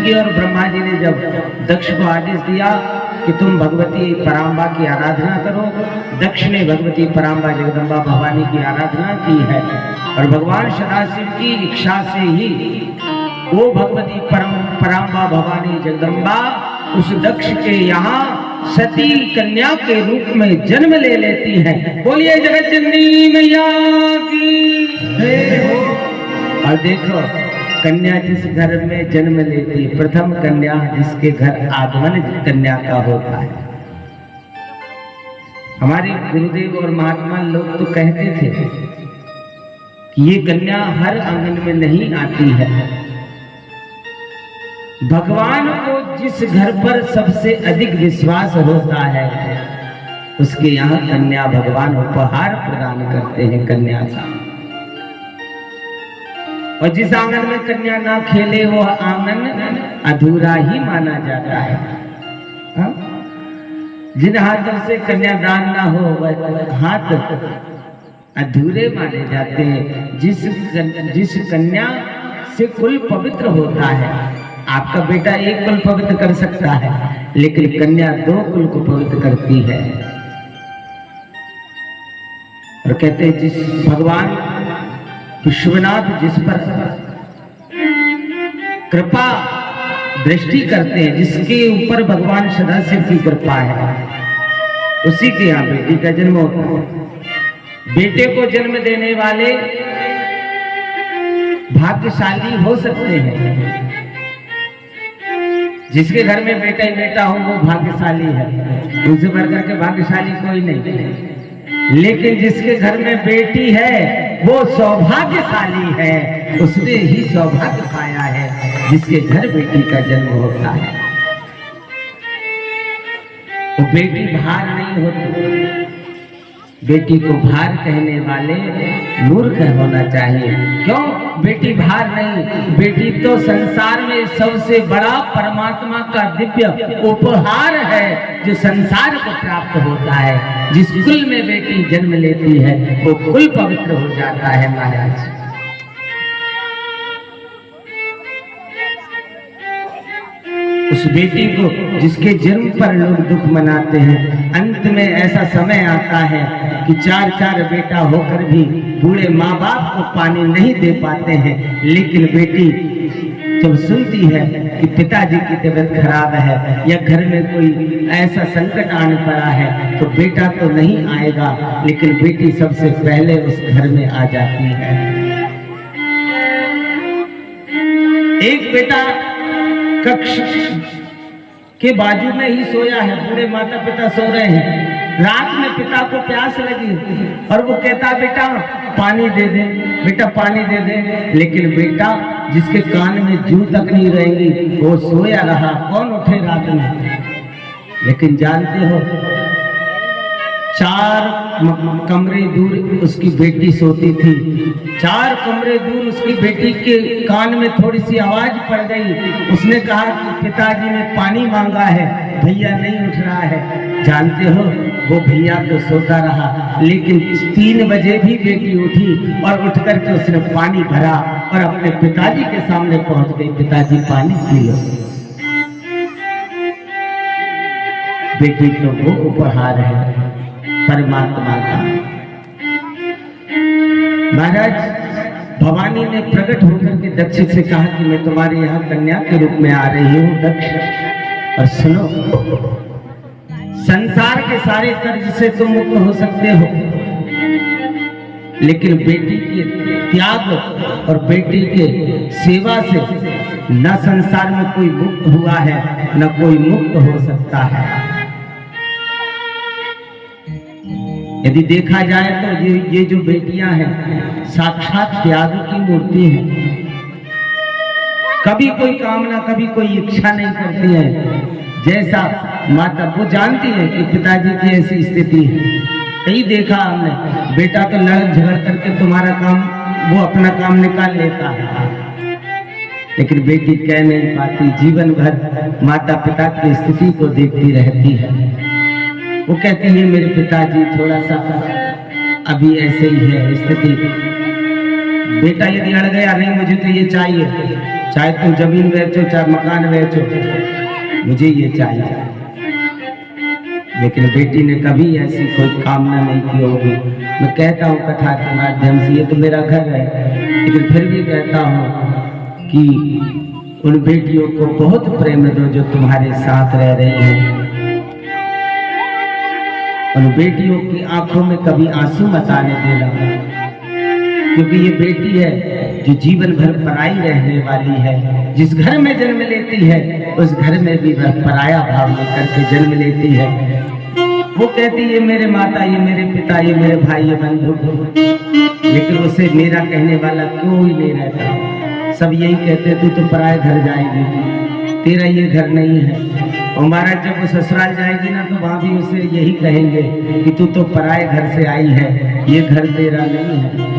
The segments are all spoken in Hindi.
की और ब्रह्मा जी ने जब दक्ष को आदेश दिया कि तुम भगवती पराम्बा की आराधना करो, दक्ष ने भगवती पराम्बा जगदम्बा भवानी की आराधना की है और भगवान सदाशिव की इच्छा से ही वो भगवती पराम्बा भवानी जगदम्बा उस दक्ष के यहाँ सती कन्या के रूप में जन्म ले लेती है। बोलिए जगत जननी मैया की जय हो। और देखो कन्या जिस घर में जन्म लेती, प्रथम कन्या जिसके घर आगमन कन्या का होता है। हमारे गुरुदेव और महात्मा लोग तो कहते थे कि ये कन्या हर आंगन में नहीं आती है। भगवान को जिस घर पर सबसे अधिक विश्वास होता है उसके यहाँ कन्या भगवान उपहार प्रदान करते हैं कन्या का। और जिस आंगन में कन्या ना खेले वो आंगन अधूरा ही माना जाता है। हा? जिन हाथों से कन्यादान ना हो वह हाथ अधूरे माने जाते हैं। जिस कन्या से कुल पवित्र होता है, आपका बेटा एक कुल पवित्र कर सकता है लेकिन कन्या 2 कुल को पवित्र करती है। और कहते हैं जिस भगवान विश्वनाथ जिस पर कृपा दृष्टि करते हैं, जिसके ऊपर भगवान सदाशिव की कृपा है, उसी के यहाँ बेटी का जन्म होता है। बेटे को जन्म देने वाले भाग्यशाली हो सकते हैं। जिसके घर में बेटा ही बेटा हो वो भाग्यशाली है, उनसे बढ़कर के भाग्यशाली कोई नहीं। लेकिन जिसके घर में बेटी है वो सौभाग्यशाली है, उसने ही सौभाग्य पाया है जिसके घर बेटी का जन्म होता है। वो बेटी भार नहीं होती। बेटी को भार कहने वाले मूर्ख होना चाहिए। क्यों? बेटी भार नहीं, बेटी तो संसार में सबसे बड़ा परमात्मा का दिव्य उपहार है जो संसार को प्राप्त होता है। जिस कुल में बेटी जन्म लेती है वो कुल पवित्र हो जाता है महाराज। उस बेटी को जिसके जन्म पर लोग दुख मनाते हैं, अंत में ऐसा समय आता है कि 4 बेटा होकर भी बूढ़े माँ बाप को पानी नहीं दे पाते हैं। लेकिन बेटी जब सुनती है कि पिताजी की तबीयत खराब है या घर में कोई ऐसा संकट आने पड़ा है तो बेटा तो नहीं आएगा, लेकिन बेटी सबसे पहले उस घर में आ जाती है। एक बेटा कक्ष के बाजू में ही सोया है, पूरे माता पिता सो रहे हैं। रात में पिता को प्यास लगी और वो कहता बेटा पानी दे दे, बेटा पानी दे दे। लेकिन बेटा जिसके कान में जू तक नहीं रहेंगी वो सोया रहा, कौन उठे रात में। लेकिन जानते हो 4 कमरे दूर उसकी बेटी सोती थी। 4 कमरे दूर उसकी बेटी के कान में थोड़ी सी आवाज पड़ गई। उसने कहा कि पिताजी ने पानी मांगा है, भैया नहीं उठ रहा है। जानते हो वो भैया तो सोता रहा, लेकिन 3 बजे भी बेटी उठी और उठ करके उसने पानी भरा और अपने पिताजी के सामने पहुंच गई, पिताजी पानी पी लो। बेटी तो वो उपहार है परमात्मा का। महाराज भवानी ने प्रकट होकर के दक्ष से कहा कि मैं तुम्हारे यहाँ कन्या के रूप में आ रही हूँ दक्ष, और सुनो संसार के सारे कर्ज से तुम मुक्त हो सकते हो, लेकिन बेटी के त्याग और बेटी के सेवा से न संसार में कोई मुक्त हुआ है न कोई मुक्त हो सकता है। यदि देखा जाए तो ये जो बेटियां हैं साक्षात त्याग की मूर्ति है। कभी कोई कामना कभी कोई इच्छा नहीं करती है। जैसा माता वो जानती है कि पिताजी की ऐसी स्थिति है। कहीं देखा हमने, बेटा तो लड़ झगड़ करके तुम्हारा काम वो अपना काम निकाल लेता है, लेकिन बेटी कह नहीं पाती, जीवन भर माता पिता की स्थिति को देखती रहती है। वो कहती है मेरे पिताजी थोड़ा सा अभी ऐसे ही है स्थिति। बेटा यदि अड़ गया नहीं मुझे तो ये चाहिए, चाहे तुम जमीन बेचो चाहे मकान बेचो, मुझे ये चाहिए। लेकिन बेटी ने कभी ऐसी कोई कामना नहीं की होगी। मैं कहता हूँ कथा के माध्यम से, ये तो मेरा घर है, लेकिन फिर भी कहता हूँ कि उन बेटियों को बहुत प्रेम दो जो तुम्हारे साथ रह रही हैं। उन बेटियों की आंखों में कभी आंसू मत आने देना, क्योंकि ये बेटी है जो जीवन भर पराई रहने वाली है। जिस घर में जन्म लेती है उस घर में भी वह पराया भाव लेकर के जन्म लेती है। वो कहती है मेरे माता, ये मेरे पिता, ये मेरे भाई, ये बंधु, लेकिन उसे मेरा कहने वाला कोई नहीं रहता। सब यही कहते तू तो पराए घर जाएगी, तेरा ये घर नहीं है। और महाराज जब वो ससुराल जाएगी ना, तो वहां भी उसे यही कहेंगे कि तू तो पराए घर से आई है, ये घर तेरा नहीं है।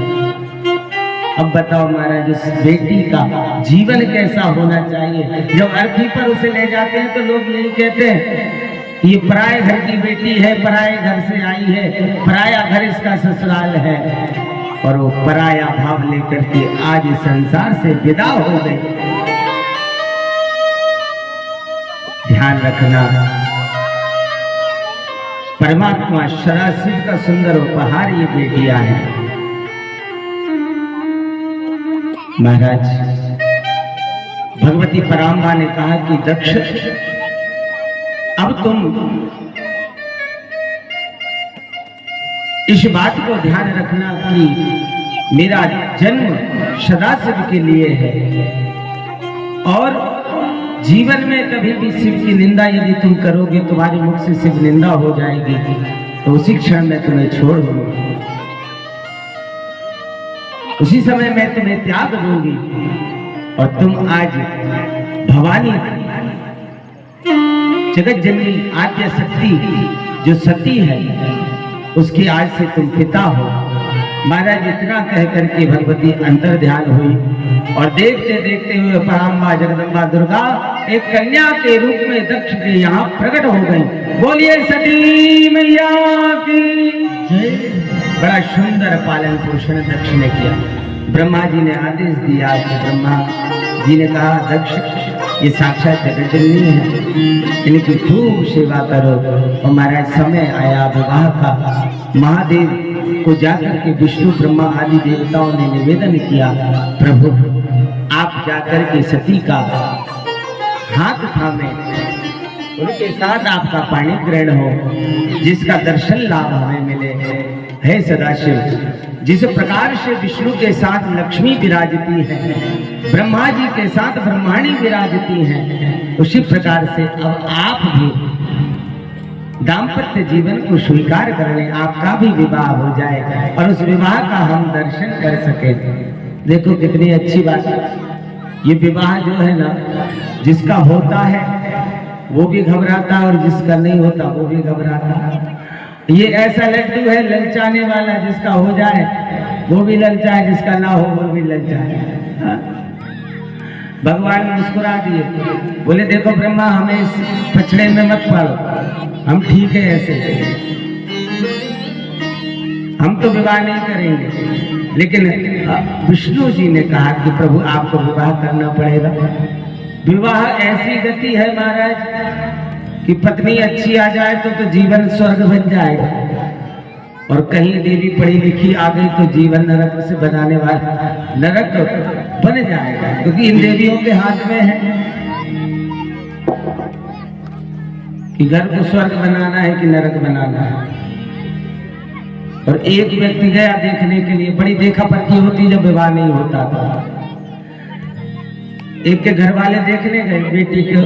अब बताओ महाराज, उस बेटी का जीवन कैसा होना चाहिए। जब अर्थी पर उसे ले जाते हैं तो लोग यही कहते हैं ये पराए घर की बेटी है, पराए घर से आई है, पराया घर इसका ससुराल है। और वो पराया भाव लेकर के आज इस संसार से विदा हो गए। ध्यान रखना, परमात्मा सदाशिव का सुंदर उपहार ये बेटियां हैं। महाराज भगवती पराम्बा ने कहा कि दक्ष, अब तुम इस बात को ध्यान रखना कि मेरा जन्म सदाशिव के लिए है, और जीवन में कभी भी शिव की निंदा यदि तुम करोगे, तुम्हारे मुख से शिव निंदा हो जाएगी, तो उसी क्षण में तुम्हें छोड़ दूंगी, उसी समय मैं तुम्हें त्याग दूंगी। और तुम आज भवानी जगत जननी आद्य शक्ति जो सती है, उसकी आज से तुम पिता हो। महाराज इतना कह करके भगवती अंतर ध्यान हुई, और देखते देखते हुए पराम्बा जगदम्बा दुर्गा एक कन्या के रूप में दक्ष के यहाँ प्रकट हो गई। बोलिए सती मैया की। बड़ा सुंदर पालन पोषण दक्ष ने किया। ब्रह्मा जी ने आदेश दिया कि ब्रह्मा जी ने कहा दक्ष ये साक्षात जगत जननी है, इनकी खूब सेवा करो। और महाराज समय आया विवाह का। महादेव को जाकर के विष्णु ब्रह्मा आदि देवताओं ने निवेदन किया, प्रभु आप जाकर के सती का हाथ थामे, उनके साथ आपका पाणी ग्रहण हो, जिसका दर्शन लाभ हमें मिले। हे सदाशिव, जिस प्रकार से विष्णु के साथ लक्ष्मी विराजती है, ब्रह्मा जी के साथ ब्रह्माणी विराजती हैं, उसी प्रकार से अब आप भी दाम्पत्य जीवन को स्वीकार कर लें, आपका भी विवाह हो जाए और उस विवाह का हम दर्शन कर सके। देखो कितनी अच्छी बात है। ये विवाह जो है ना, जिसका होता है वो भी घबराता और जिसका नहीं होता वो भी घबराता। ये ऐसा लड्डू है ललचाने वाला, जिसका हो जाए वो भी ललचाए, जिसका ना हो वो भी ललचाए। भगवान मुस्कुरा दिए, बोले देखो ब्रह्मा, हमें इस पछड़े में मत पालो, हम ठीक है ऐसे, हम तो विवाह नहीं करेंगे। लेकिन विष्णु जी ने कहा कि प्रभु आपको विवाह करना पड़ेगा। विवाह ऐसी गति है महाराज कि पत्नी अच्छी आ जाए तो जीवन स्वर्ग बन जाएगा, और कहीं देवी पढ़ी लिखी आ गई तो जीवन नरक से बनाने वाला नरक बन जाएगा, क्योंकि इन देवियों के हाथ में है कि घर को स्वर्ग बनाना है कि नरक बनाना है। और एक व्यक्ति गया देखने के लिए, बड़ी देखा परखी होती जब विवाह नहीं होता था। एक के घर वाले देखने गए, बेटी को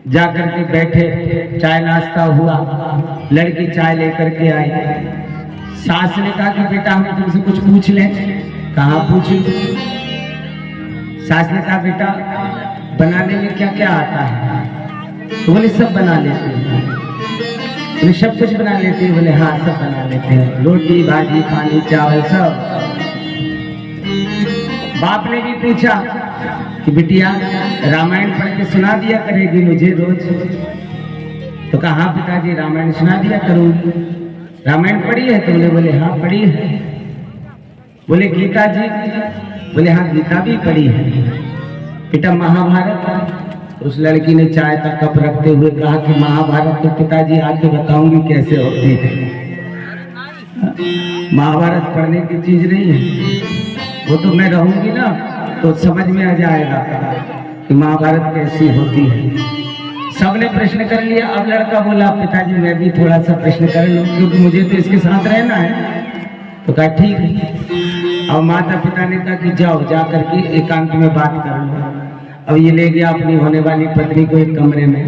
जाकर के बैठे, चाय नाश्ता हुआ, लड़की चाय लेकर के आई। सास ने कहा कि बेटा हम तुमसे कुछ पूछ लें। कहा पूछी। सास ने कहा बेटा बनाने में क्या क्या आता है? तो बोले सब बना लेते हैं। बोले सब कुछ बना लेते हैं? बोले हाँ सब बना लेते हैं, रोटी भाजी पानी चावल सब। बाप ने भी पूछा कि बिटिया रामायण पढ़ के सुना दिया करेगी मुझे रोज? तो कहा हाँ पिताजी रामायण सुना दिया करूंगी। रामायण पढ़ी है तुमने? बोले हाँ पढ़ी है। बोले गीता जी? बोले हाँ गीता भी पढ़ी है। बेटा महाभारत। उस लड़की ने चाय का कप रखते हुए कहा कि महाभारत तो पिताजी आके बताऊंगी कैसे होती है। महाभारत पढ़ने की चीज नहीं है, वो तो मैं रहूंगी ना तो समझ में आ जाएगा कि महाभारत कैसी होती है। सबने प्रश्न कर लिया। अब लड़का बोला पिताजी मैं भी थोड़ा सा प्रश्न कर लूं क्योंकि मुझे तो इसके साथ रहना है। तो कहा ठीक है। अब माता पिता ने कहा कि जाओ जा करके एकांत में बात कर लो। अब ये ले गया अपनी होने वाली पत्नी को एक कमरे में,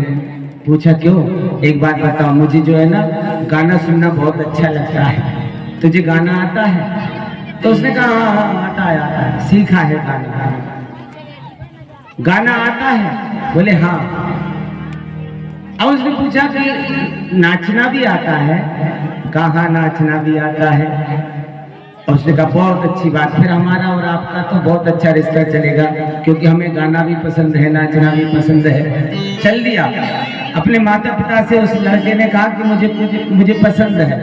पूछा क्यों, एक बात बताओ, मुझे जो है ना गाना सुनना बहुत अच्छा लगता है, तुझे गाना आता है? तो उसने कहा हाँ आता है, सीखा है गाना आता है? बोले हाँ। अब उसने पूछा कि नाचना भी आता है? कहा नाचना भी आता है। और उसने कहा बहुत अच्छी बात, फिर हमारा और आपका तो बहुत अच्छा रिश्ता चलेगा क्योंकि हमें गाना भी पसंद है, नाचना भी पसंद है। चल दिया। अपने माता पिता से उस लड़के ने कहा कि मुझे पसंद है।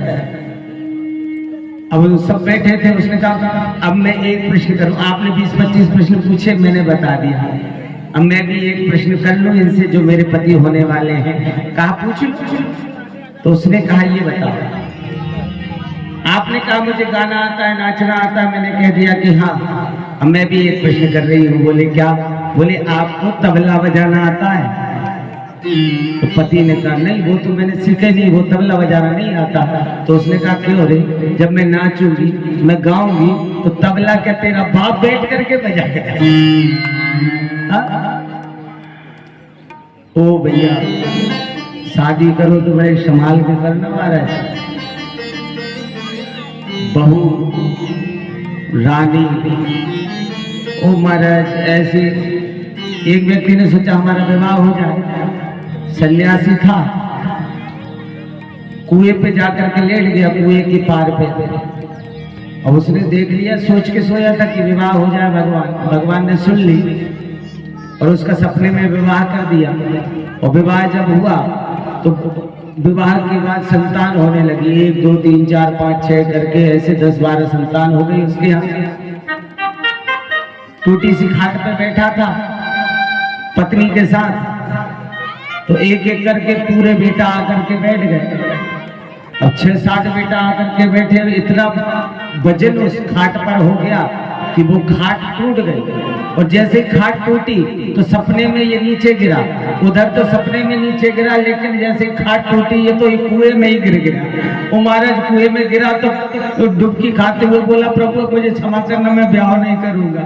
अब सब बैठे थे। उसने कहा अब मैं एक प्रश्न करूं, आपने 20-25 प्रश्न पूछे, मैंने बता दिया, अब मैं भी एक प्रश्न कर लूं इनसे जो मेरे पति होने वाले हैं। कहा पूछ लो। तो उसने कहा ये बताओ, आपने कहा मुझे गाना आता है, नाचना आता है, मैंने कह दिया कि हाँ। अब मैं भी एक प्रश्न कर रही हूँ। बोले क्या? बोले आपको तबला बजाना आता है? तो पति ने कहा नहीं वो तो मैंने सीखे नहीं, वो तबला बजाना नहीं आता। तो उसने कहा क्यों रे, जब मैं नाचूंगी मैं गाऊंगी तो तबला क्या तेरा बाप बैठ करके बजाएगा? ओ भैया शादी करो तो बड़े संभाल के करना महाराज। बहू रानी, ओ महाराज ऐसे एक व्यक्ति ने सोचा हमारा विवाह हो जाए, सन्यासी था, कुएं पे जाकर के लेट गया, कुएं के पार पे। और उसने देख लिया, सोच के सोया था कि विवाह हो जाए, भगवान ने सुन ली और उसका सपने में विवाह कर दिया। और विवाह जब हुआ तो विवाह के बाद संतान होने लगी, 1 2 3 4 5 6 करके ऐसे 10-12 संतान हो गई उसके यहाँ। टूटी सी खाट पे बैठा था पत्नी के साथ, तो एक एक करके पूरे बेटा आकर के बैठ गए। अब 6-7 बेटा आकर के बैठे, इतना वजन उस खाट पर हो गया कि वो खाट टूट गई। और जैसे खाट टूटी तो सपने में ये नीचे गिरा, उधर तो सपने में नीचे गिरा, लेकिन जैसे खाट टूटी ये तो कुएं में ही गिर गया। वो महाराज कुएं में गिरा तो डुबकी खाते हुए बोला प्रभु मुझे क्षमा करना, मैं ब्याह नहीं करूंगा।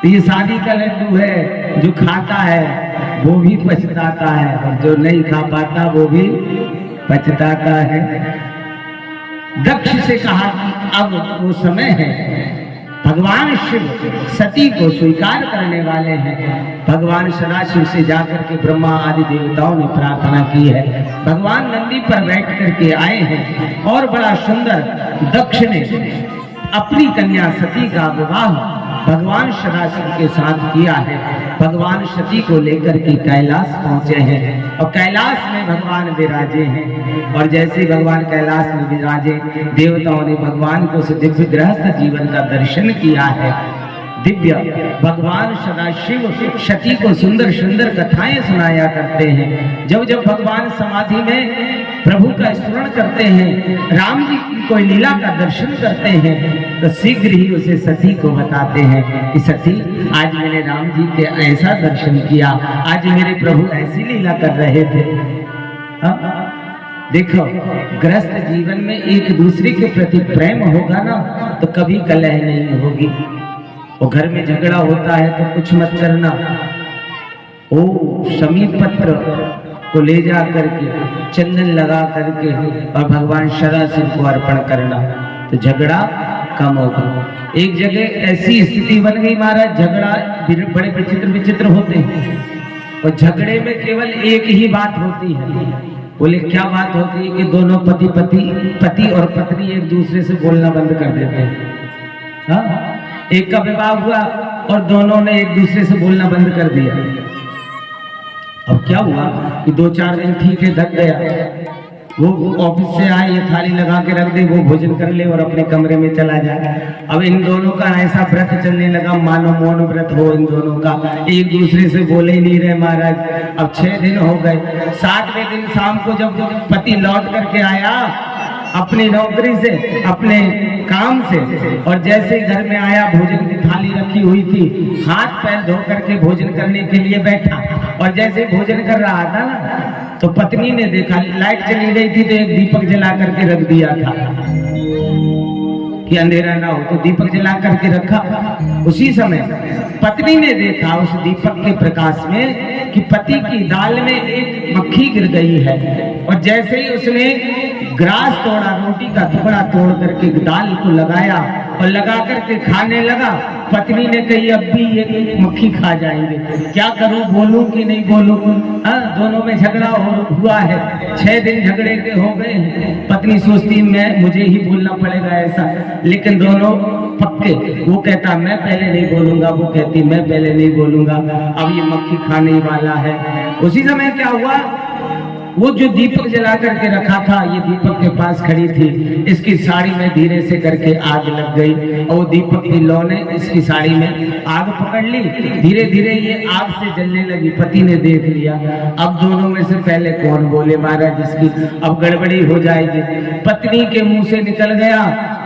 ये शादी का लड्डू है, जो खाता है वो भी पछताता है और जो नहीं खा पाता वो भी पछताता है। दक्ष से कहा कि अब वो समय है, भगवान शिव सती को स्वीकार करने वाले हैं। भगवान सदाशिव से जाकर के ब्रह्मा आदि देवताओं ने प्रार्थना की है। भगवान नंदी पर बैठ करके आए हैं और बड़ा सुंदर दक्ष ने अपनी कन्या सती का विवाह भगवान सदाशिव के साथ किया है। भगवान सती को लेकर के कैलाश पहुंचे हैं और कैलाश में भगवान विराजे हैं। और जैसे भगवान कैलाश में विराजे, देवताओं ने भगवान को दिव्य गृहस्थ जीवन का दर्शन किया है। दिव्य भगवान सदाशिव सती को सुंदर सुंदर कथाएं सुनाया करते हैं। जब जब भगवान समाधि में प्रभु का स्मरण करते हैं, राम जी की कोई लीला का दर्शन करते हैं, तो शीघ्र ही उसे सती को बताते हैं कि सती आज मैंने राम जी के ऐसा दर्शन किया, आज मेरे प्रभु ऐसी लीला कर रहे थे। देखो गृहस्थ जीवन में एक दूसरे के प्रति प्रेम होगा ना तो कभी कलह नहीं होगी। और घर में झगड़ा होता है तो कुछ मत करना, ओ समीप पत्र को ले जा करके चंदन लगा करके और भगवान सदाशिव को अर्पण करना तो झगड़ा कम होगा। एक जगह ऐसी स्थिति बन गई महाराज, झगड़ा बड़े विचित्र होते हैं और झगड़े में केवल एक ही बात होती है। बोले क्या बात होती है कि दोनों पति और पत्नी एक दूसरे से बोलना बंद कर देते हैं। हाँ? एक का विवाह हुआ और दोनों ने एक दूसरे से बोलना बंद कर दिया। अब क्या हुआ कि 2-4 दिन ठीक है, ढक गया, वो ऑफिस से आए, ये थाली लगा के रख दे, वो भोजन कर ले और अपने कमरे में चला जाए। अब इन दोनों का ऐसा व्रत चलने लगा, मानो मौन व्रत हो इन दोनों का, एक दूसरे से बोले ही नहीं रहे महाराज। अब 6 दिन हो गए। 7वें दिन शाम को जब पति लौट करके आया अपनी नौकरी से, अपने काम से, और जैसे ही घर में आया, भोजन की थाली रखी हुई थी, हाथ पैर धो करके भोजन करने के लिए बैठा, और जैसे भोजन कर रहा था ना, तो पत्नी ने देखा, लाइट चली गई थी तो एक दीपक जला करके रख दिया था कि अंधेरा ना हो, तो दीपक जला करके रखा। उसी समय पत्नी ने देखा उस दीपक के प्रकाश में कि पति की दाल में एक मक्खी गिर गई है, और जैसे ही उसने ग्रास तोड़ा, रोटी का टुकड़ा तोड़ करके दाल को लगाया और लगा करके खाने लगा, पत्नी ने कही अब भी ये मक्खी खा जाएंगे, क्या करूं, बोलूं कि नहीं बोलूं। दोनों में झगड़ा हुआ है, 6 दिन झगड़े के हो गए। पत्नी सोचती मुझे ही बोलना पड़ेगा ऐसा, लेकिन दोनों पक्के। वो कहता मैं पहले नहीं बोलूंगा, वो कहती मैं पहले नहीं बोलूंगा, अब ये मक्खी खाने वाला है। उसी समय क्या हुआ, वो जो दीपक जला करके रखा था, ये दीपक के पास खड़ी थी, इसकी साड़ी में धीरे से करके आग लग गई, और वो दीपक की लौ ने इसकी साड़ी में आग पकड़ ली। धीरे धीरे ये आग से जलने लगी। पति ने देख लिया, अब दोनों में से पहले कौन बोले महाराज, इसकी अब गड़बड़ी हो जाएगी। पत्नी के मुंह से निकल गया,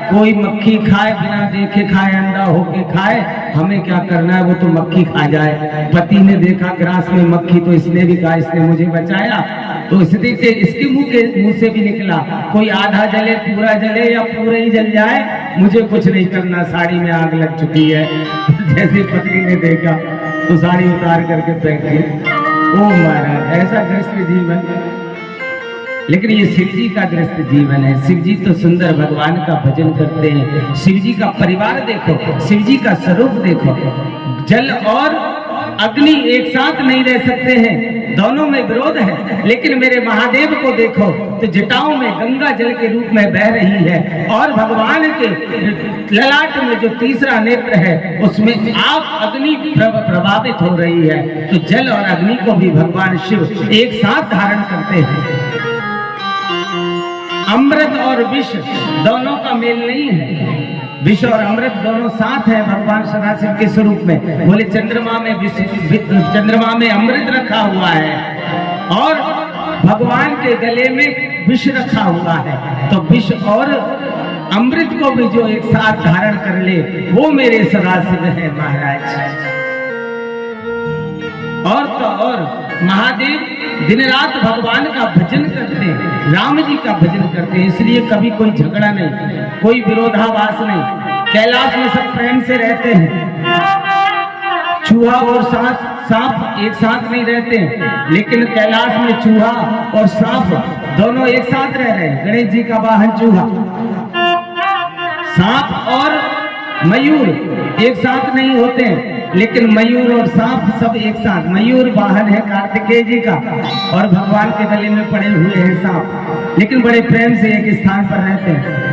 कोई मक्खी खाए, बिना देखे खाए, अंडा होके खाए, हमें क्या करना है, वो तो मक्खी खा जाए। पति ने देखा ग्रास में मक्खी, तो इसने भी कहा इसने मुझे बचाया, तो इसके मुंह से भी निकला, कोई आधा जले, पूरा जले या पूरा ही जल जाए, मुझे कुछ नहीं करना, साड़ी में आग लग चुकी है। जैसे पत्नी ने देखा तो साड़ी उतार करके फेंक दी। ओ महाराज, ऐसा ग्रस्त जीवन। लेकिन ये शिव जी का ग्रस्त जीवन है। शिव जी तो सुंदर भगवान का भजन करते हैं। शिव जी का परिवार देखो, शिव जी का स्वरूप देखो। जल और अग्नि एक साथ नहीं रह सकते हैं, दोनों में विरोध है। लेकिन मेरे महादेव को देखो तो जटाओं में गंगा जल के रूप में बह रही है, और भगवान के ललाट में जो तीसरा नेत्र है उसमें आग अग्नि प्रभावित हो रही है। तो जल और अग्नि को भी भगवान शिव एक साथ धारण करते हैं। अमृत और विष दोनों का मेल नहीं है, विष और अमृत दोनों साथ है भगवान सदाशिव के स्वरूप में। बोले चंद्रमा में अमृत रखा हुआ है, और भगवान के गले में विष रखा हुआ है। तो विष और अमृत को भी जो एक साथ धारण कर ले, वो मेरे सदाशिव है महाराज। और तो और महादेव दिन रात भगवान का भजन करते हैं, राम जी का भजन करते हैं, इसलिए कभी कोई झगड़ा नहीं, कोई विरोधाभास नहीं। कैलाश में सब प्रेम से रहते हैं। चूहा और सांप एक साथ नहीं रहते हैं, लेकिन कैलाश में चूहा और सांप दोनों एक साथ रह रहे हैं। गणेश जी का वाहन चूहा, सांप और मयूर एक साथ नहीं होते हैं, लेकिन मयूर और सांप सब एक साथ। मयूर वाहन है कार्तिकेय जी का, और भगवान के गले में पड़े हुए हैं सांप, लेकिन बड़े प्रेम से एक स्थान पर रहते हैं।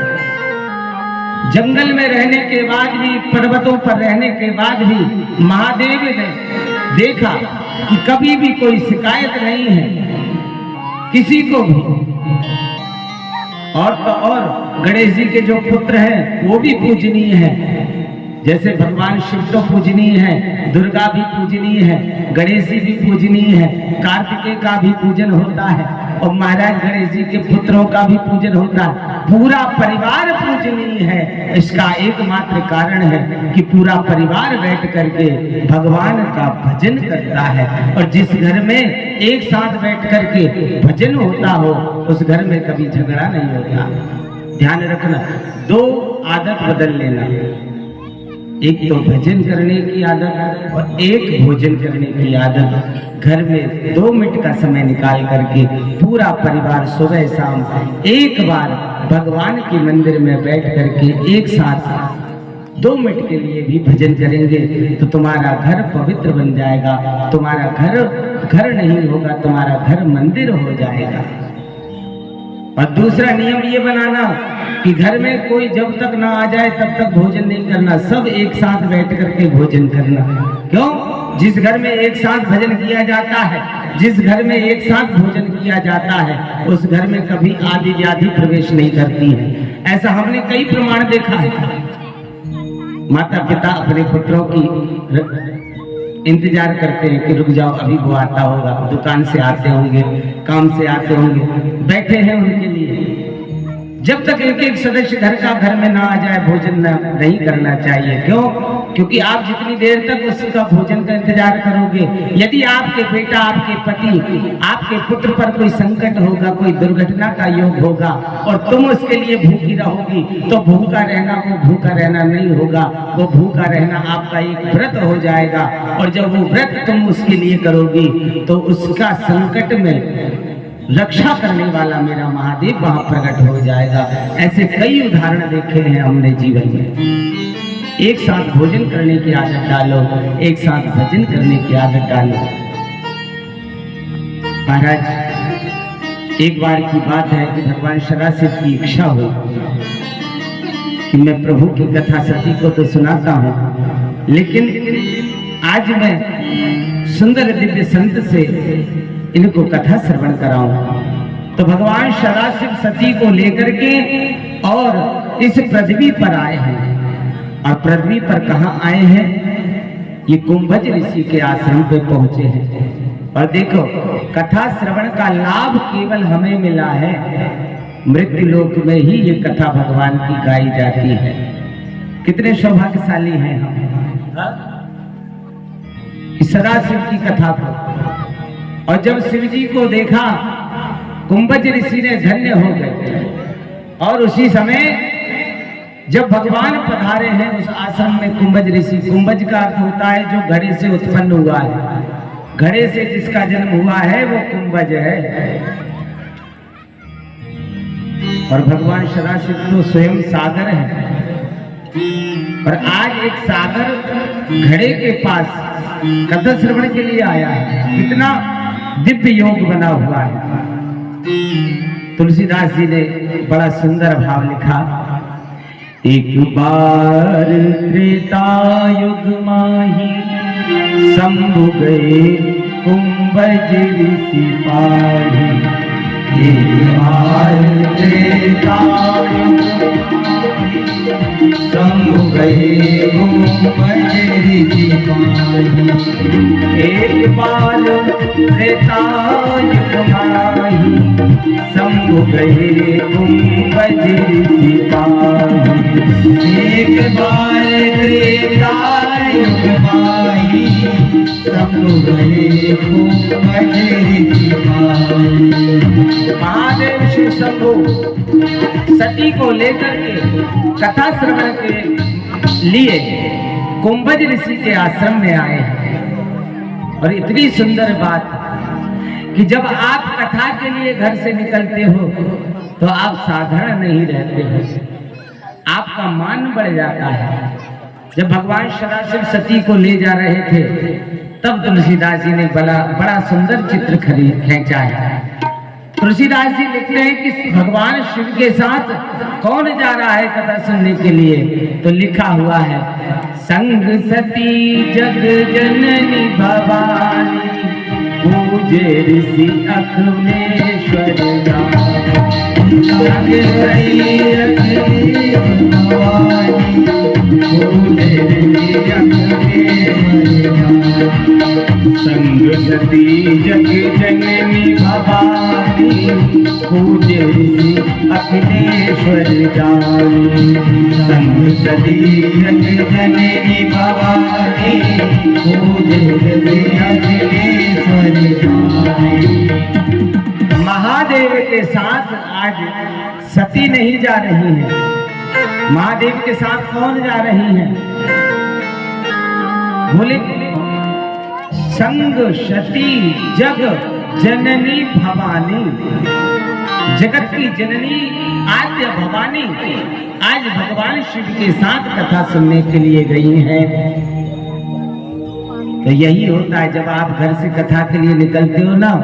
जंगल में रहने के बाद भी, पर्वतों पर रहने के बाद भी महादेव ने देखा कि कभी भी कोई शिकायत नहीं है किसी को भी। और तो और गणेश जी के जो पुत्र हैं वो भी पूजनीय हैं। जैसे भगवान शिव तो पूजनीय है, दुर्गा भी पूजनीय है, गणेश जी भी पूजनीय है, कार्तिकेय का भी पूजन होता है, और महाराज गणेश जी के पुत्रों का भी पूजन होता है। पूरा परिवार पूजनीय है। इसका एकमात्र कारण है कि पूरा परिवार बैठ करके भगवान का भजन करता है। और जिस घर में एक साथ बैठ करके भजन होता हो, उस घर में कभी झगड़ा नहीं होता। ध्यान रखना, 2 आदत बदल लेना, एक तो भजन करने की आदत और एक भोजन करने की आदत। घर में 2 मिनट का समय निकाल करके पूरा परिवार सुबह शाम एक बार भगवान के मंदिर में बैठ करके एक साथ 2 मिनट के लिए भी भजन करेंगे तो तुम्हारा घर पवित्र बन जाएगा। तुम्हारा घर घर नहीं होगा, तुम्हारा घर मंदिर हो जाएगा। और दूसरा नियम ये बनाना कि घर में कोई जब तक ना आ जाए तब तक भोजन नहीं करना, सब एक साथ बैठ करके भोजन करना। क्यों? जिस घर में एक साथ भजन किया जाता है, जिस घर में एक साथ भोजन किया जाता है, उस घर में कभी आदि व्याधि प्रवेश नहीं करती है। ऐसा हमने कई प्रमाण देखा है। माता पिता अपने पुत्रों की इंतजार करते हैं कि रुक जाओ, अभी वो आता होगा, दुकान से आते होंगे, काम से आते होंगे, बैठे हैं उनके लिए। जब तक एक एक सदस्य घर का घर में ना आ जाए भोजन नहीं करना चाहिए। क्यों? क्योंकि आप जितनी देर तक उसका भोजन का इंतजार करोगे, यदि आपके बेटा, आपके पति, आपके पुत्र पर कोई संकट होगा, कोई दुर्घटना का योग होगा और तुम उसके लिए भूखी रहोगी, तो भूखा रहना वो भूखा रहना नहीं होगा, वो भूखा रहना आपका एक व्रत हो जाएगा। और जब वो व्रत तुम उसके लिए करोगी तो उसका संकट में रक्षा करने वाला मेरा महादेव वहां प्रकट हो जाएगा। ऐसे कई उदाहरण देखे हैं हमने जीवन में। एक साथ भोजन करने की आदत डालो, एक साथ भजन करने की आदत डालो। महाराज, एक बार की बात है कि भगवान शरासित की इच्छा हुई कि मैं प्रभु की कथा सती को तो सुनाता हूं, लेकिन आज मैं सुंदर दिव्य संत से इनको कथा श्रवण कराऊं। तो भगवान शरासिव सती को लेकर के और इस पृथ्वी पर आए हैं। और पृथ्वी पर कहां आए हैं? ये कुंभज ऋषि के आश्रम पे पहुंचे हैं। और देखो, कथा श्रवण का लाभ केवल हमें मिला है, मृत्यु लोक में ही ये कथा भगवान की गाई जाती है। कितने सौभाग्यशाली हैं हम सदाशिव की कथा को। और जब शिव जी को देखा, कुंभज ऋषि ने धन्य हो गए। और उसी समय जब भगवान पधारे हैं उस आश्रम में कुंभज ऋषि, कुंभज का अर्थ होता है जो घड़े से उत्पन्न हुआ है, घड़े से जिसका जन्म हुआ है वो कुंभज है। और भगवान शराशिव तो स्वयं सागर है। और आज एक सागर घड़े के पास कथा श्रवण के लिए आया है। कितना दिव्य योग बना हुआ है। तुलसीदास जी ने बड़ा सुंदर भाव लिखा। एक बार त्रेता युग माही शंभु गए कुंभज ऋषि पाही। एक बार त्रेता शंभु गए कुंभज ऋषि पाही। एक बार त्रेता युग माही शंभु गए कुंभज ऋषि पाही। एक बार त्रेता युग माही शंभु गए कुंभज ऋषि पाही। महादेव शिव शंभु सती को लेकर के कथा श्रवण के लिए कुंभज ऋषि के आश्रम में आए हैं। और इतनी सुंदर बात कि जब आप कथा के लिए घर से निकलते हो तो आप साधारण नहीं रहते हो, आपका मान बढ़ जाता है। जब भगवान शराशिव सती को ले जा रहे थे तब तुलसीदास जी ने बड़ा सुंदर चित्र खींचा है। तुलसीदास जी लिखते हैं कि भगवान शिव के साथ कौन जा रहा है कथा सुनने के लिए? तो लिखा हुआ है, संग सती जग जननी भवानी पूजे ऋषि अखिलेश्वर संग सती जग जननी भवानी पूजे ऋषि अखिलेश्वर जानी। संग सती जग जननी भवानी पूजे ऋषि अखिलेश्वर जानी। महादेव के साथ आज सती नहीं जा रही है, महादेव के साथ कौन जा रही है? बोले, संग सती जग जननी भवानी, जगत की जननी आद्य भवानी आज भगवान शिव के साथ कथा सुनने के लिए गई हैं। तो यही होता है जब आप घर से कथा के लिए निकलते हो ना,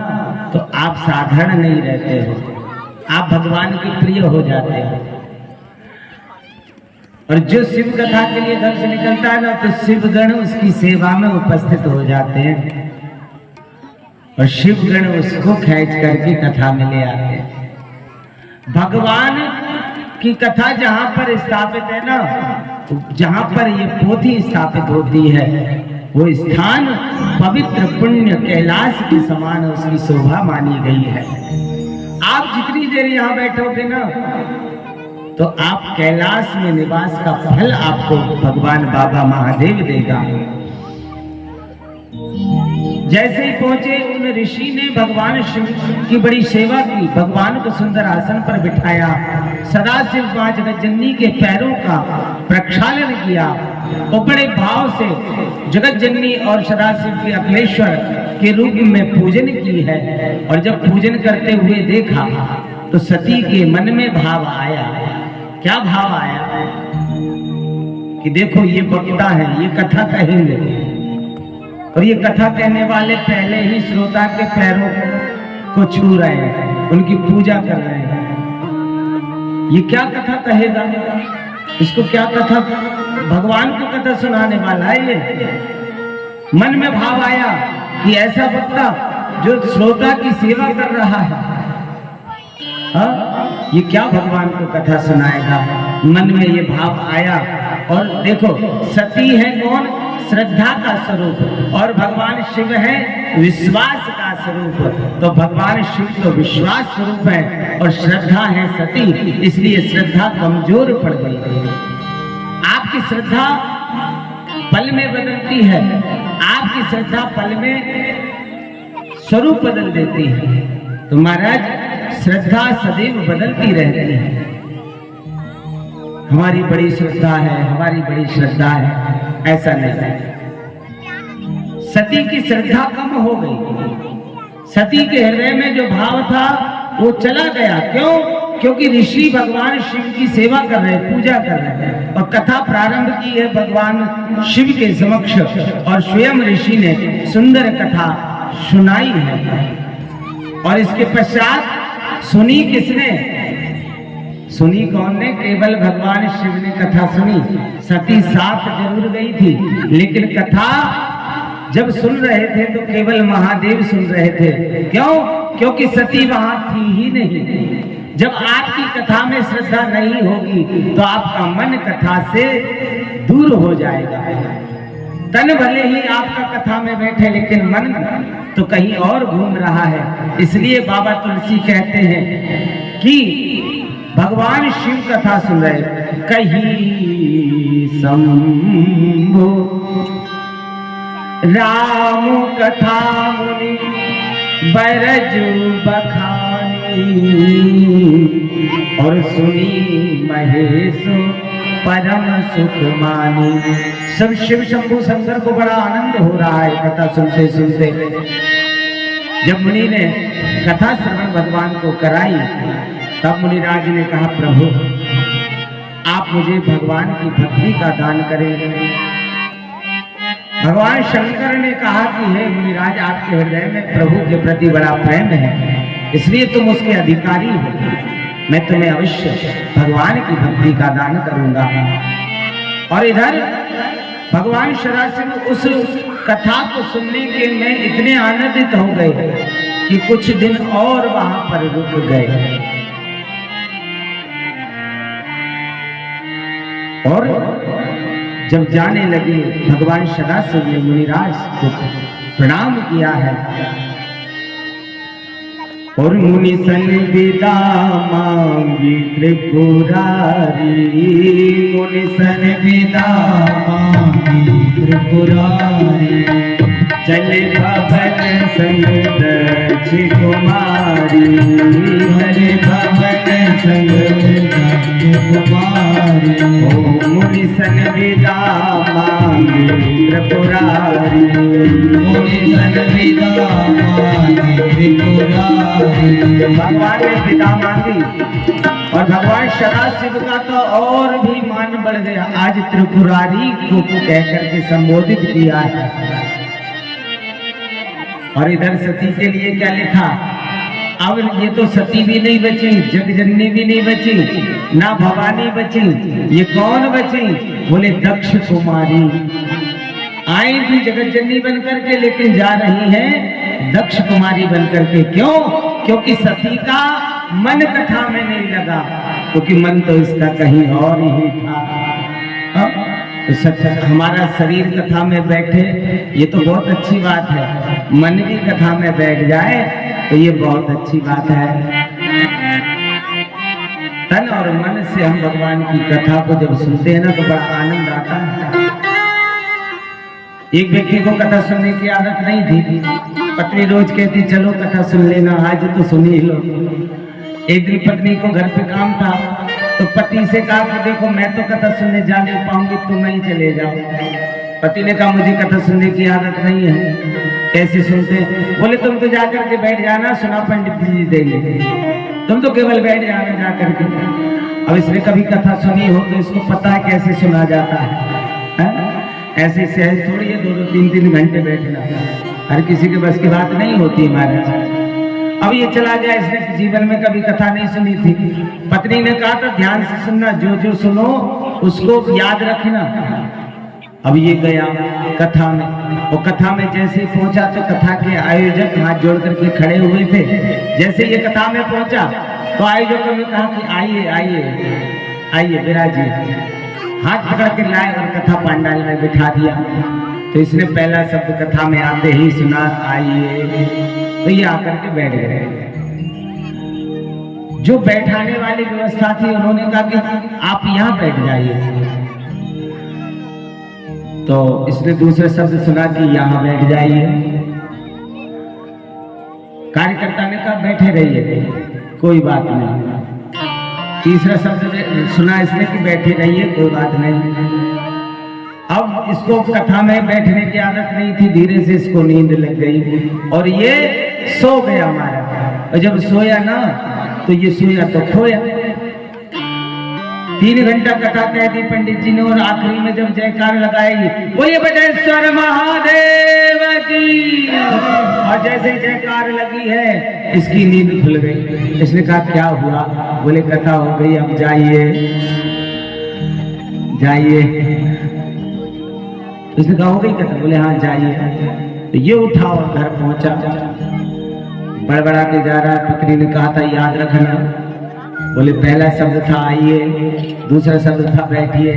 तो आप साधारण नहीं रहते हो, आप भगवान के प्रिय हो जाते हैं। और जो शिव कथा के लिए घर से निकलता है ना, तो शिवगण उसकी सेवा में उपस्थित हो जाते हैं और शिवगण उसको खींच करके कथा में ले आते हैं। भगवान की कथा जहां पर स्थापित है ना, जहां पर ये पोथी स्थापित होती है, वो स्थान पवित्र पुण्य कैलाश के समान उसकी शोभा मानी गई है। आप जितनी देर यहाँ बैठोगे ना, तो आप कैलाश में निवास का फल आपको भगवान बाबा महादेव देगा। जैसे ही पहुंचे, उन ऋषि ने भगवान शिव की बड़ी सेवा की, भगवान को सुंदर आसन पर बिठाया, सदाशिव मां जगतजननी के पैरों का प्रक्षालन किया और बड़े भाव से जगतजननी और सदाशिव के अखिलेश्वर के रूप में पूजन की है। और जब पूजन करते हुए देखा तो सती के मन में भाव आया। क्या भाव आया कि देखो ये वक्ता है, ये कथा कहेंगे, और ये कथा कहने वाले पहले ही श्रोता के पैरों को छू रहे हैं, उनकी पूजा कर रहे हैं। ये क्या कथा कहेगा, इसको क्या कथा, भगवान को कथा सुनाने वाला है ये। मन में भाव आया कि ऐसा वक्ता जो श्रोता की सेवा कर रहा है, ये क्या भगवान को कथा सुनाएगा। मन में ये भाव आया। और देखो, सती है कौन, श्रद्धा का स्वरूप, और भगवान शिव है विश्वास का स्वरूप। तो भगवान शिव तो विश्वास स्वरूप है और श्रद्धा है सती, इसलिए श्रद्धा कमजोर पड़ गई। आपकी श्रद्धा पल में बदलती है, आपकी श्रद्धा पल में स्वरूप बदल देती है। तो महाराज, श्रद्धा सदैव बदलती रहती है। हमारी बड़ी श्रद्धा है, हमारी बड़ी श्रद्धा है, ऐसा नहीं। सती की श्रद्धा कम हो गई। सती के हृदय में जो भाव था वो चला गया। क्यों? क्योंकि ऋषि भगवान शिव की सेवा कर रहे, पूजा कर रहे हैं, और कथा प्रारंभ की है भगवान शिव के समक्ष, और स्वयं ऋषि ने सुंदर कथा सुनाई है। और इसके पश्चात सुनी किसने? सुनी कौन ने? केवल भगवान शिव ने कथा सुनी। सती साथ जरूर गई थी, लेकिन कथा जब सुन रहे थे तो केवल महादेव सुन रहे थे। क्यों? क्योंकि सती वहां थी ही नहीं। जब आपकी कथा में श्रद्धा नहीं होगी तो आपका मन कथा से दूर हो जाएगा। तन भले ही आपका कथा में बैठे, लेकिन मन तो कहीं और घूम रहा है। इसलिए बाबा तुलसी कहते हैं कि भगवान शिव कथा सुन रहे, कहीं शंभु राम कथा मुनि बरजु बखानी, और सुनी महेश परम सुख मानी। सब शिव शंभु शंकर को बड़ा आनंद हो रहा है कथा सुनते सुनते। जब मुनि ने कथा श्रवण भगवान को कराई, तब मुनिराज ने कहा, प्रभु आप मुझे भगवान की भक्ति का दान करें। भगवान शंकर ने कहा कि हे मुनिराज, आपके हृदय में प्रभु के प्रति बड़ा प्रेम है, इसलिए तुम उसके अधिकारी हो। मैं तुम्हें अवश्य भगवान की भक्ति का दान करूंगा। और इधर भगवान सदाशिव उस कथा को सुनने के में इतने आनंदित हो गए कि कुछ दिन और वहां पर रुक गए। और जब जाने लगे, भगवान सदाशिव ने मुनिराज को प्रणाम किया है, और मुनि सन विदा मांगी त्रिपुरारी, मुनि सन विदा मांगी त्रिपुरारी, चले भवन संग दक्ष कुमारी, हरे भवन संग दक्ष कुमारी। ओ मुनि सन विदा मांगी त्रिपुरारी, मुनि सन विदा मांगी त्रिपुरारी। भगवान ने विदा मांगी और भगवान सदाशिव का तो और भी मान बढ़ गया। आज त्रिपुरारी को कहकर के संबोधित किया है। और इधर सती के लिए क्या लिखा? अब ये तो सती भी नहीं बची, जगजननी भी नहीं बची, ना भवानी बची, ये कौन बची? बोले दक्ष कुमारी। आई थी जगत जननी बनकर के, लेकिन जा रही है दक्ष कुमारी बनकर के। क्यों? क्योंकि सती का मन कथा में नहीं लगा, क्योंकि मन तो इसका कहीं और ही था। तो सच हमारा शरीर कथा में बैठे ये तो बहुत अच्छी बात है, मन भी कथा में बैठ जाए तो ये बहुत अच्छी बात है। तन और मन से हम भगवान की कथा को जब सुनते हैं ना तो बड़ा आनंद आता है। एक व्यक्ति को कथा सुनने की आदत नहीं थी, पत्नी रोज कहती चलो कथा सुन लेना, आज तो सुन ही लो। एक दिन पत्नी को घर पे काम था तो पति से कहा कि देखो मैं तो कथा सुनने जा नहीं पाऊंगी, तुम ही चले जाओ। पति ने कहा मुझे कथा सुनने की आदत नहीं है। कैसे सुनते? बोले तुम तो जाकर के बैठ जाना, सुना पंडित जी देंगे, तुम तो केवल बैठ जाना जाकर के। अब इसने कभी कथा सुनी हो तो इसको पता है कैसे सुना जाता है। ऐसे सहज थोड़ी है 2-2 3-3 घंटे बैठना, हर किसी के बस की बात नहीं होती महाराज। अब ये चला गया, इसने जीवन में कभी कथा नहीं सुनी थी। पत्नी ने कहा था ध्यान से सुनना, जो जो सुनो उसको याद रखना। अब ये गया कथा में, और कथा में जैसे ही पहुंचा तो कथा के आयोजक हाथ जोड़ करके खड़े हुए थे। जैसे ये कथा में पहुंचा तो आयोजकों ने कहा कि आइए आइए आइए विराजिए, हाथ पकड़ के लाए और कथा पंडाल में बिठा दिया। तो इसने पहला शब्द कथा में आते ही सुना आइए, तो ये आकर के बैठ गए। जो बैठाने वाली व्यवस्था थी उन्होंने कहा कि आप यहाँ बैठ जाइए। तो इसने दूसरा शब्द सुना कि यहाँ बैठ जाइए। कार्यकर्ता ने कहा बैठे रहिए, कोई बात नहीं। तीसरा शब्द सुना इसने कि बैठे रहिए, कोई बात नहीं। अब इसको कथा में बैठने की आदत नहीं थी, धीरे से इसको नींद लग गई और ये सो गया हमारा। और जब सोया ना तो ये सोया तो खोया। 3 घंटा कथा कह दी पंडित जी ने, और आखिरी में जब जयकार लगाएगी बोलिए बटेश्वर महादेव की, और जैसे ही जयकार लगी है इसकी नींद खुल गई। इसने कहा क्या हुआ? बोले कथा हो गई, अब जाइए जाइए। उसने कहा हो गई कथा? बोले हाँ जाइए। तो ये उठा और घर पहुंचा, बड़बड़ा के जा रहा। पत्नी ने कहा था याद रखना। बोले पहला शब्द था आइए, दूसरा शब्द था बैठिए,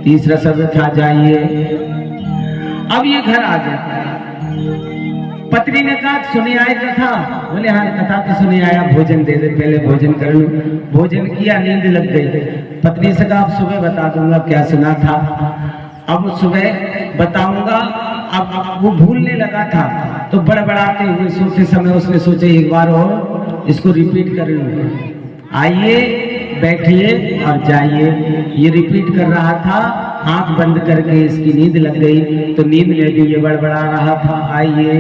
तीसरा शब्द था जाइए। अब ये घर आ गया। पत्नी ने कहा सुने आए कथा? बोले हाँ कथा तो सुने आया, भोजन दे दे, पहले भोजन कर लूं। भोजन किया, नींद लग गई। पत्नी से कहा अब सुबह बता दूंगा क्या सुना था, अब सुबह बताऊंगा। अब वो भूलने लगा था, तो बड़बड़ाते हुए सोते समय उसने सोचा एक बार और इसको रिपीट कर लूं। आइए बैठिए और जाइए, ये रिपीट कर रहा था। आंख बंद करके इसकी नींद लग गई, तो नींद में भी ये बड़बड़ा रहा था आइए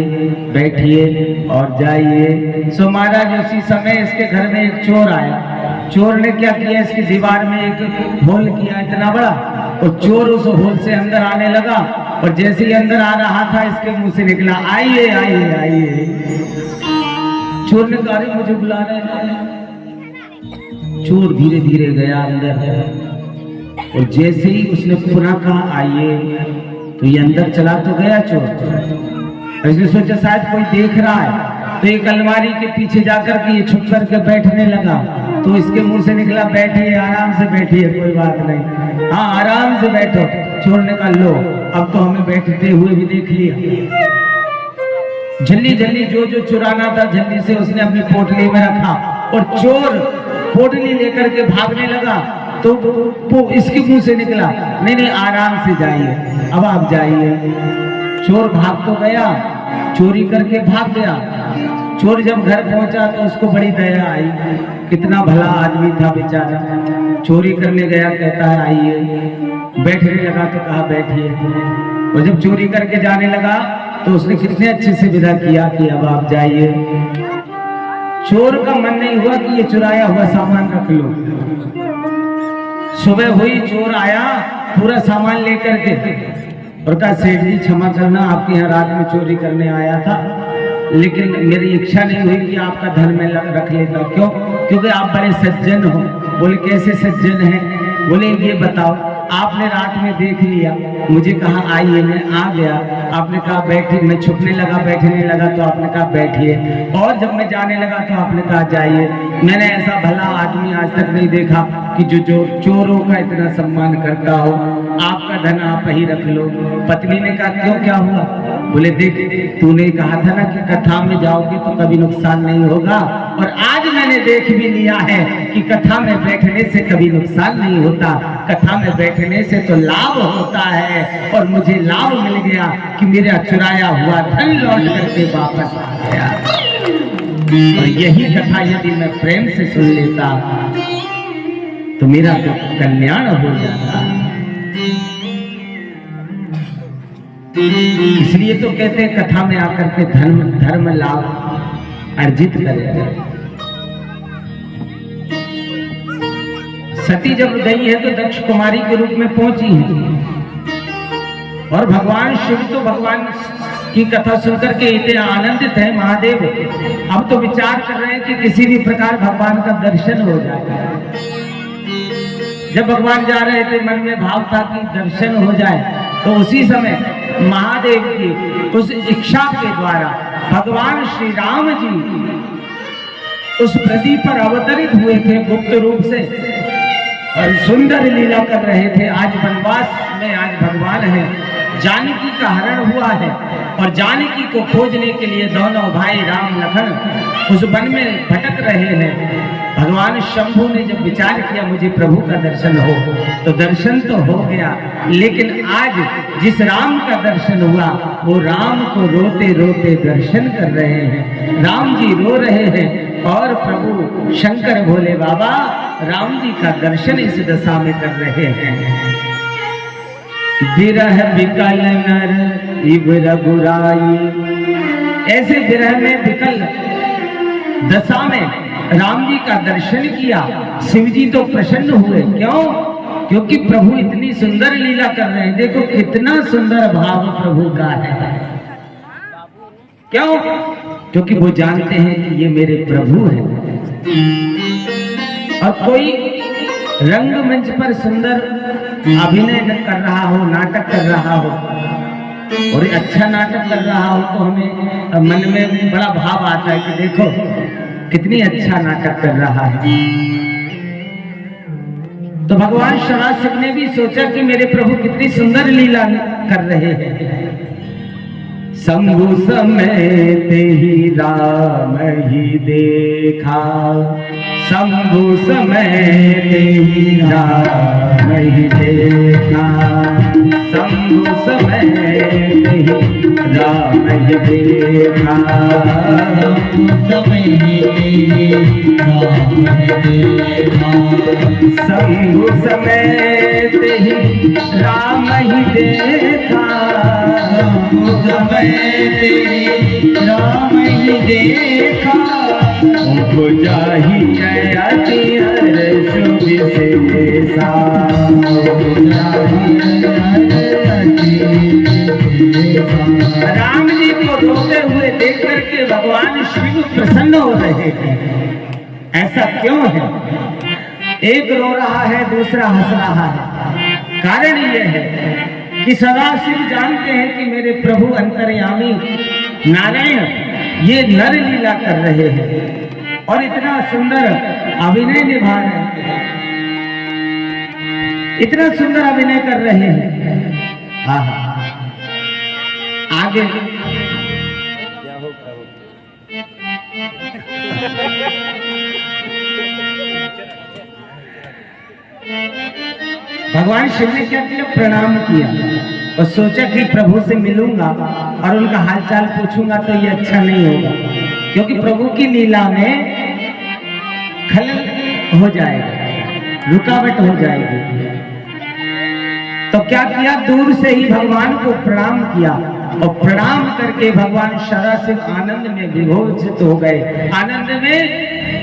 बैठिए और जाइए। सो महाराज उसी समय इसके घर में एक चोर आया। चोर ने क्या किया, इसकी दीवार में एक होल किया इतना बड़ा, और चोर उस होल से अंदर आने लगा। और जैसे ही अंदर आ रहा था इसके मुंह से निकला आइए आइए आइए। चोर ने कहा अरे मुझे बुला रहे हैं। चोर धीरे धीरे गया अंदर, और जैसे ही उसने पुनः कहा आइए, तो ये अंदर चला तो गया चोर। इसने सोचा शायद कोई देख रहा है, तो एक अलमारी के पीछे जाकर के ये छुप करके बैठने लगा। तो इसके मुंह से निकला बैठिए आराम से बैठिए, कोई बात नहीं, हाँ आराम से बैठो। चोर ने कहा लो अब तो हमें बैठते हुए भी देख लिया। जल्दी जल्दी जो जो चुराना था जल्दी से उसने अपनी पोटली में रखा, और चोर पोटली लेकर के भागने लगा। तो वो इसके मुंह से निकला नहीं नहीं आराम से जाइए, अब आप जाइए। चोर भाग तो गया, चोरी करके भाग गया। चोर जब घर पहुंचा तो उसको बड़ी दया आई, कितना भला आदमी था बेचारा। चोरी करने गया, कहता है आइए। बैठने लगा तो कहा बैठिए। और जब चोरी करके जाने लगा तो उसने कितने अच्छे से विदा किया कि अब आप जाइए। चोर का मन नहीं हुआ कि ये चुराया हुआ सामान रख लो। सुबह हुई, चोर आया पूरा सामान लेकर के, और कहा सेठ जी क्षमा करना, आपके यहाँ रात में चोरी करने आया था लेकिन मेरी इच्छा नहीं हुई कि आपका धन में रख लेता। क्यों? क्योंकि आप बड़े सज्जन हो। बोले कैसे सज्जन हैं? बोले ये बताओ, आपने रात में देख लिया, मुझे कहा आइए, मैं आ गया, आपने कहा बैठिए, मैं छुपने लगा, बैठने लगा तो आपने कहा बैठिए, और जब मैं जाने लगा तो आपने कहा जाइए। मैंने ऐसा भला आदमी आज तक नहीं देखा कि जो चोरों का इतना सम्मान करता हो। आपका धन आप ही रख लो। पत्नी ने कहा क्यों, क्या हुआ? बोले देख, तूने कहा था ना कि कथा में जाओगे तो कभी नुकसान नहीं होगा, और आज मैंने देख भी लिया है कि कथा में बैठने से कभी नुकसान नहीं होता, कथा में बैठने से तो लाभ होता है। और मुझे लाभ मिल गया कि मेरा चुराया हुआ धन लौट करके वापस आ गया। और यही कथा यदि मैं प्रेम से सुन लेता तो मेरा तो कल्याण हो जाता। इसलिए तो कहते हैं कथा में आकर के धर्म लाभ अर्जित करें। सती जब गई है तो दक्ष कुमारी के रूप में पहुंची है, और भगवान शिव तो भगवान की कथा सुनकर के इतने आनंदित है महादेव। अब तो विचार कर रहे हैं कि किसी भी प्रकार भगवान का दर्शन हो जाए। जब भगवान जा रहे थे मन में भाव था कि दर्शन हो जाए, तो उसी समय महादेव की उस इच्छा के द्वारा भगवान श्री राम जी उस पृथ्वी पर अवतरित हुए थे गुप्त रूप से, और सुंदर लीला कर रहे थे। आज वनवास में आज भगवान है, जानकी का हरण हुआ है, और जानकी को खोजने के लिए दोनों भाई राम लखन उस वन में भटक रहे हैं। भगवान शंभु ने जब विचार किया मुझे प्रभु का दर्शन हो, तो दर्शन तो हो गया, लेकिन आज जिस राम का दर्शन हुआ वो राम को रोते रोते दर्शन कर रहे हैं। राम जी रो रहे हैं और प्रभु शंकर भोले बाबा राम जी का दर्शन इस दशा में कर रहे हैं। विरह विकल नर इब रघुराई, ऐसे विरह में विकल दशा में राम जी का दर्शन किया। शिव जी तो प्रसन्न हुए। क्यों? क्योंकि प्रभु इतनी सुंदर लीला कर रहे हैं। देखो कितना सुंदर भाव प्रभु का है। क्यों? क्योंकि वो जानते हैं कि ये मेरे प्रभु हैं। और कोई रंगमंच पर सुंदर अभिनय कर रहा हो, नाटक कर रहा हो, और अच्छा नाटक कर रहा हो, तो हमें मन में बड़ा भाव आता है कि देखो कितनी अच्छा नाटक कर रहा है। तो भगवान शराशिव ने भी सोचा कि मेरे प्रभु कितनी सुंदर लीला कर रहे हैं। शंभु समेत ही राम ही देखा, शंभु समेत ही राम ही देखा, शंभु समेत ही राम ही देखा, समेत ही राम ही देखा, शंभु समेत ही राम ही देखा, शंभु समेत ही राम ही देखा, जाही जयति हर्ष विशेषा, राम जी को रोते हुए देख करके भगवान शिव प्रसन्न हो रहे हैं। ऐसा क्यों है? एक रो रहा है, दूसरा हंस रहा है। कारण यह है कि सदाशिव जानते हैं कि मेरे प्रभु अंतर्यामी नारायण ये नर लीला कर रहे हैं और इतना सुंदर अभिनय निभा रहे हैं, इतना सुंदर अभिनय कर रहे हैं। हाँ, आगे क्या हो भगवान शिव ने क्या किया? प्रणाम किया और सोचा कि प्रभु से मिलूंगा और उनका हालचाल पूछूंगा तो ये अच्छा नहीं होगा, क्योंकि प्रभु की लीला में खलल हो जाएगा, रुकावट हो जाएगी। तो क्या किया? दूर से ही भगवान को प्रणाम किया और प्रणाम करके भगवान सदाशिव आनंद में विभोर हो गए। आनंद में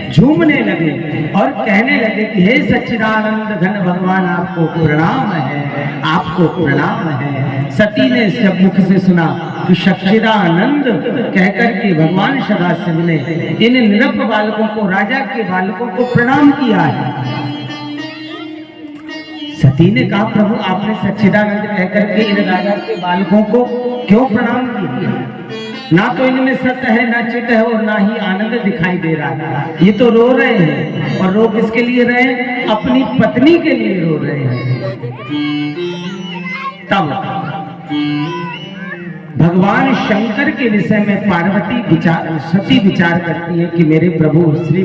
झूमने लगे और कहने लगे कि हे सच्चिदानंद घन भगवान, आपको प्रणाम है, आपको प्रणाम है। सती ने जब मुख से सुना कि सच्चिदानंद कहकर के भगवान सदाशिव ने इन निरप बालकों को, राजा के बालकों को प्रणाम किया है। सती ने कहा, प्रभु आपने सच्चिदानंद कहकर के इन राजा के बालकों को क्यों प्रणाम किया? ना तो इनमें सत्य है, ना चित है, और ना ही आनंद दिखाई दे रहा है। ये तो रो रहे हैं, और रो किसके लिए रहे? अपनी पत्नी के लिए रो रहे हैं। तब भगवान शंकर के विषय में पार्वती सती विचार करती है कि मेरे प्रभु श्री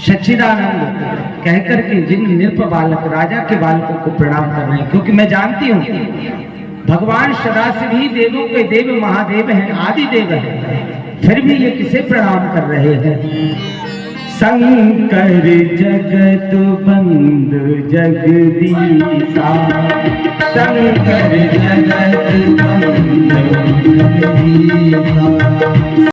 सच्चिदानंद कहकर के जिन नृप बालक राजा के बालकों को प्रणाम कर रहे हैं, क्योंकि मैं जानती हूं भगवान सदाशिव ही देवों के देव महादेव हैं, आदि देव हैं, फिर भी ये किसे प्रणाम कर रहे हैं? शंकर जगत बंधु जगदीशा, शंकर जगत बंधु जगदीशा।